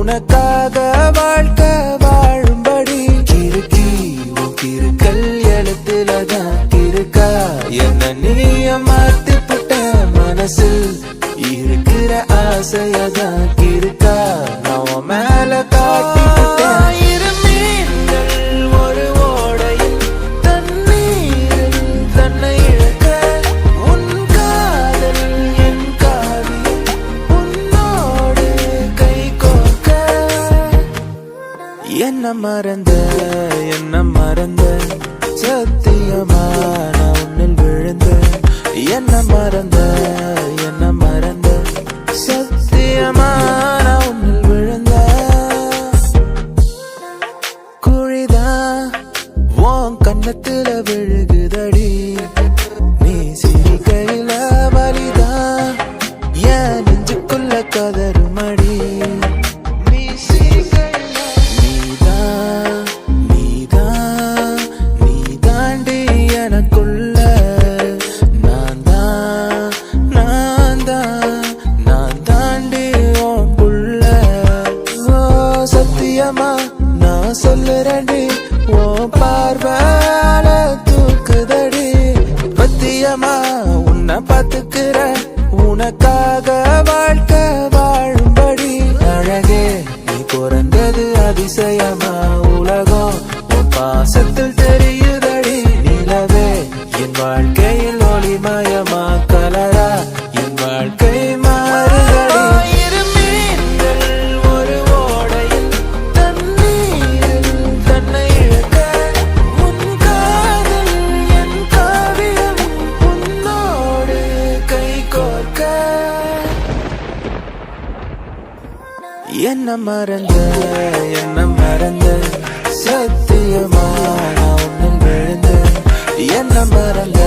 உனக்காக வாழ்க்கை வாழும்படி கிறுக்கி கிறுக்கல் எழுத்துலதான் இருக்கா என்ன நீய மாத்தி புட்ட மனசில் இருக்கிற ஆசையதான் இருக்கா நான் மேல காட்டி என்ன மறந்த சத்தியமா நான் உன்னில் விழுந்த என்ன மறந்த சத்தியமா நான் உன்னில் விழுந்த குழிதான் உன் கண்ணத்துல விழுகுதடி நீ சிரிக்கையில வலிதான் என் நெஞ்சுக்குள்ள கதறுமடி நான் சொல்லுறேன்டி ஓ பார்வால தூக்குதடி பத்தியமா உன்னை பாத்துக்கிற உனக்காக வாழ்க்கை வாழும்படி அழகே நீ பிறந்தது அதிசயமா உலகம் உன் பாசத்தில் தெரியுதடி நிலவே என் வாழ்க்கையில் ஒளிமயமா கலரா என் வாழ்க்கை என்ன மறந்த சத்தியமா நான் உன்னில் விழுந்த என்ன மறந்த